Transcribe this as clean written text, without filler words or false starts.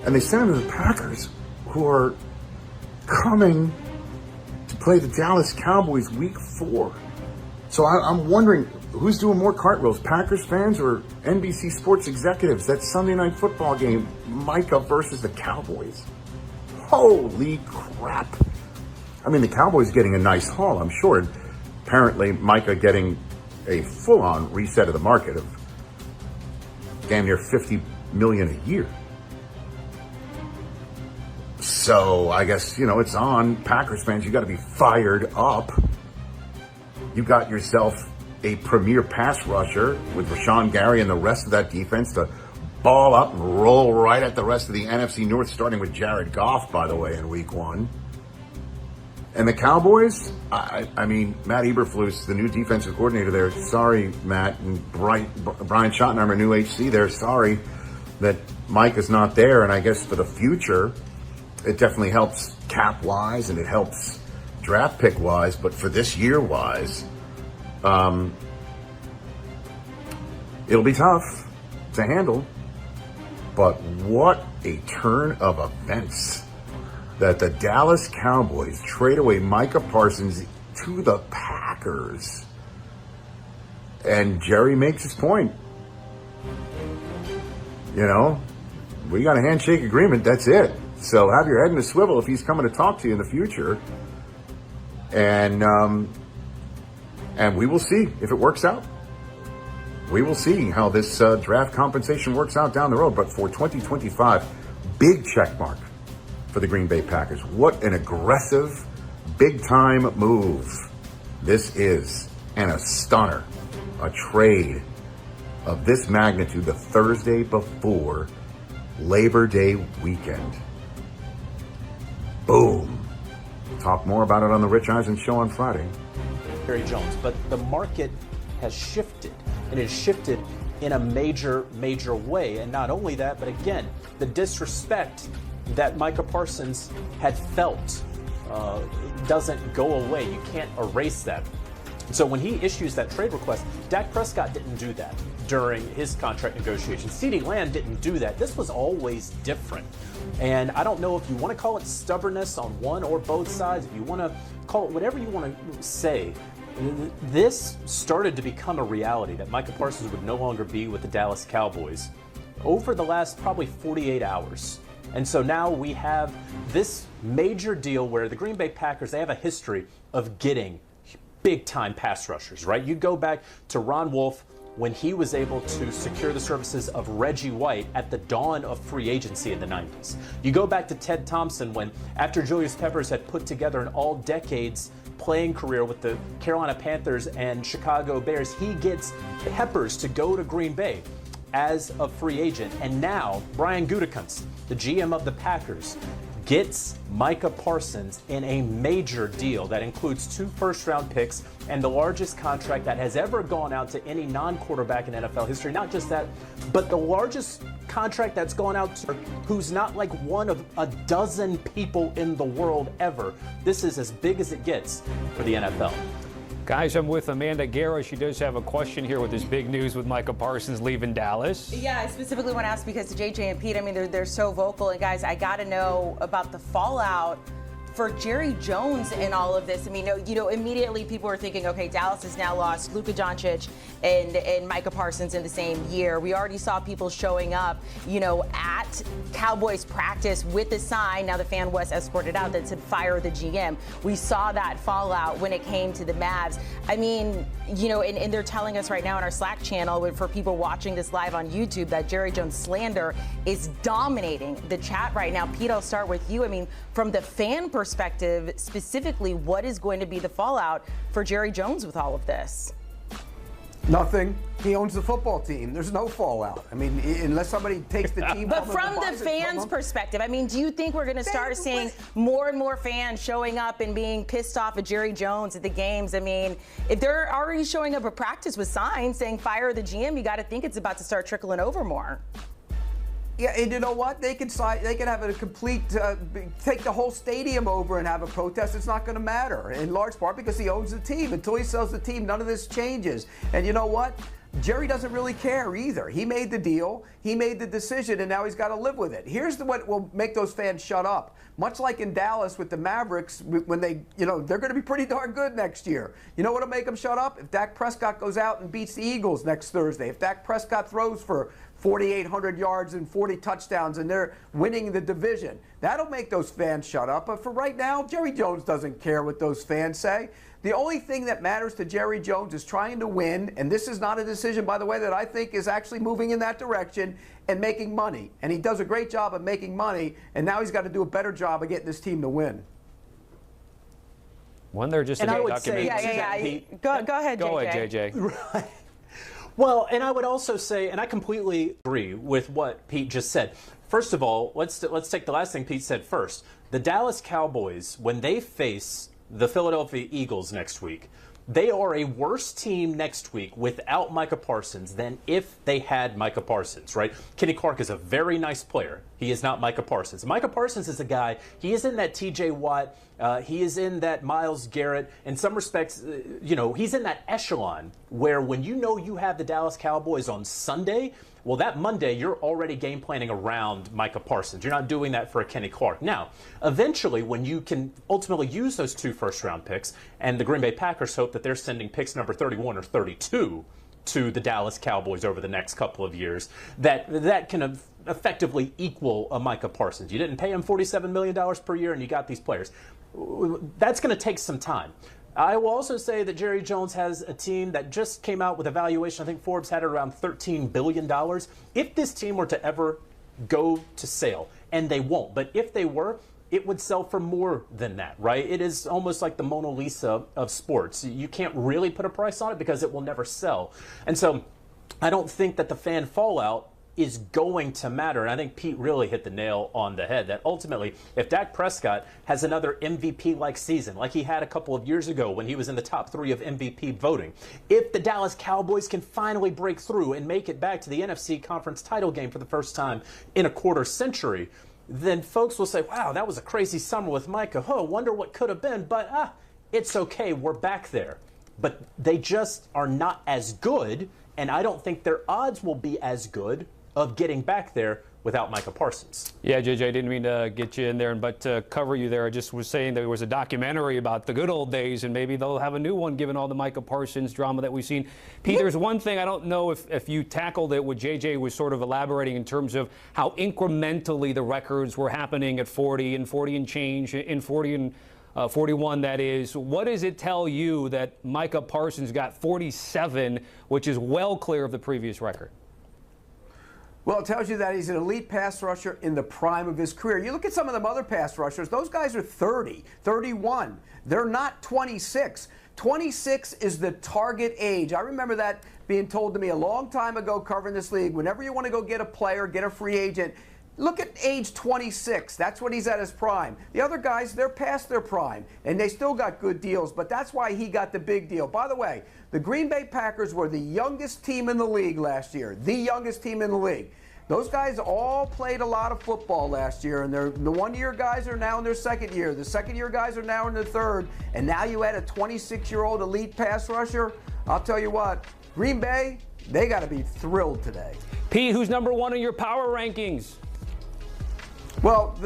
And they sent him to the Packers, who are coming to play the Dallas Cowboys week 4. So I'm wondering, who's doing more cartwheels, Packers fans or NBC Sports executives? That Sunday Night Football game, Micah versus the Cowboys. Holy crap. I mean, the Cowboys getting a nice haul, I'm sure. Apparently, Micah getting a full-on reset of the market of damn near $50 million a year. So I guess, it's on Packers fans. You got to be fired up. You got yourself a premier pass rusher with Rashawn Gary and the rest of that defense to ball up and roll right at the rest of the NFC North, starting with Jared Goff, by the way, in week 1. And the Cowboys, I mean, Matt Eberflus, the new defensive coordinator there, sorry, Matt, and Brian Schottenheimer, new HC there, sorry that Mike is not there. And I guess for the future, it definitely helps cap-wise and it helps draft pick-wise. But for this year-wise, it'll be tough to handle. But what a turn of events that the Dallas Cowboys trade away Micah Parsons to the Packers. And Jerry makes his point. We got a handshake agreement. That's it. So have your head in a swivel if he's coming to talk to you in the future. And we will see if it works out. We will see how this draft compensation works out down the road. But for 2025, big check mark for the Green Bay Packers. What an aggressive, big-time move this is. And a stunner. A trade of this magnitude the Thursday before Labor Day weekend. Boom. Talk more about it on the Rich Eisen Show on Friday. Jerry Jones, but the market has shifted, and it has shifted in a major, major way. And not only that, but again, the disrespect that Micah Parsons had felt doesn't go away. You can't erase that. So when he issues that trade request, Dak Prescott didn't do that during his contract negotiations. CeeDee Lamb didn't do that. This was always different. And I don't know if you want to call it stubbornness on one or both sides, if you want to call it whatever you want to say. This started to become a reality that Micah Parsons would no longer be with the Dallas Cowboys over the last probably 48 hours. And so now we have this major deal where the Green Bay Packers, they have a history of getting big-time pass rushers, right? You go back to Ron Wolf when he was able to secure the services of Reggie White at the dawn of free agency in the 90s. You go back to Ted Thompson when, after Julius Peppers had put together an all-decades playing career with the Carolina Panthers and Chicago Bears, he gets Peppers to go to Green Bay as a free agent. And now Brian Gutekunst, the GM of the Packers, gets Micah Parsons in a major deal that includes 2 first-round picks and the largest contract that has ever gone out to any non-quarterback in NFL history. Not just that, but the largest contract that's gone out to who's not like one of a dozen people in the world ever. This is as big as it gets for the NFL. Guys, I'm with Amanda Guerra. She does have a question here with this big news with Micah Parsons leaving Dallas. Yeah, I specifically want to ask because JJ and Pete, I mean, they're so vocal. And guys, I got to know about the fallout for Jerry Jones in all of this. I mean, immediately people were thinking, okay, Dallas has now lost Luka Doncic and Micah Parsons in the same year. We already saw people showing up, at Cowboys practice with a sign. Now the fan was escorted out that said fire the GM. We saw that fallout when it came to the Mavs. I mean, and they're telling us right now in our Slack channel for people watching this live on YouTube that Jerry Jones slander is dominating the chat right now. Pete, I'll start with you. I mean, from the fan perspective, specifically, what is going to be the fallout for Jerry Jones with all of this? Nothing. He owns the football team. There's no fallout. I mean, unless somebody takes the team. But from the fans' perspective, I mean, do you think we're going to start seeing more and more fans showing up and being pissed off at Jerry Jones at the games? I mean, if they're already showing up at practice with signs saying fire the GM, you got to think it's about to start trickling over more. Yeah, and you know what? They can have a complete, take the whole stadium over and have a protest. It's not going to matter, in large part because he owns the team. Until he sells the team, none of this changes. And you know what? Jerry doesn't really care either. He made the deal, he made the decision, and now he's got to live with it. Here's what will make those fans shut up. Much like in Dallas with the Mavericks, when they're going to be pretty darn good next year. You know what'll make them shut up? If Dak Prescott goes out and beats the Eagles next Thursday, if Dak Prescott throws for 4,800 yards and 40 touchdowns and they're winning the division, that'll make those fans shut up. But for right now, Jerry Jones doesn't care what those fans say. The only thing that matters to Jerry Jones is trying to win, and this is not a decision, by the way, that I think is actually moving in that direction, and making money. And he does a great job of making money, and now he's got to do a better job of getting this team to win. One, they're just and a I would documentary. say, Go ahead, JJ. Go ahead, JJ. Right. Well, and I would also say, and I completely agree with what Pete just said. First of all, let's take the last thing Pete said first. The Dallas Cowboys, when they face the Philadelphia Eagles next week, they are a worse team next week without Micah Parsons than if they had Micah Parsons, right? Kenny Clark is a very nice player. He is not Micah Parsons. Micah Parsons is a guy, he is in that TJ Watt, he is in that Myles Garrett. In some respects, he's in that echelon where when you have the Dallas Cowboys on Sunday, well, that Monday, you're already game planning around Micah Parsons. You're not doing that for a Kenny Clark. Now, eventually, when you can ultimately use those 2 first-round picks, and the Green Bay Packers hope that they're sending picks number 31 or 32 to the Dallas Cowboys over the next couple of years, that can effectively equal a Micah Parsons. You didn't pay him $47 million per year, and you got these players. That's going to take some time. I will also say that Jerry Jones has a team that just came out with a valuation. I think Forbes had it around $13 billion. If this team were to ever go to sale, and they won't, but if they were, it would sell for more than that, right? It is almost like the Mona Lisa of sports. You can't really put a price on it because it will never sell. And so I don't think that the fan fallout is going to matter. And I think Pete really hit the nail on the head that ultimately, if Dak Prescott has another MVP-like season, like he had a couple of years ago when he was in the top 3 of MVP voting, if the Dallas Cowboys can finally break through and make it back to the NFC conference title game for the first time in a quarter century, then folks will say, wow, that was a crazy summer with Micah. Wonder what could have been. But it's okay. We're back there. But they just are not as good, and I don't think their odds will be as good of getting back there without Micah Parsons. Yeah, JJ, I didn't mean to get you in there, but to cover you there, I just was saying there was a documentary about the good old days, and maybe they'll have a new one given all the Micah Parsons drama that we've seen. Pete, there's one thing, I don't know if you tackled it, what JJ was sort of elaborating in terms of how incrementally the records were happening at 40 and change, in 40 and 41, that is. What does it tell you that Micah Parsons got 47, which is well clear of the previous record? Well, it tells you that he's an elite pass rusher in the prime of his career. You look at some of them other pass rushers, those guys are 30, 31. They're not 26. 26 is the target age. I remember that being told to me a long time ago covering this league. Whenever you want to go get a player, get a free agent, look at age 26. That's when he's at his prime. The other guys, they're past their prime, and they still got good deals, but that's why he got the big deal. By the way, the Green Bay Packers were the youngest team in the league last year, the youngest team in the league. Those guys all played a lot of football last year, and the one-year guys are now in their second year. The second-year guys are now in their third, and now you add a 26-year-old elite pass rusher. I'll tell you what, Green Bay, they got to be thrilled today. Pete, who's number 1 in your power rankings? Well,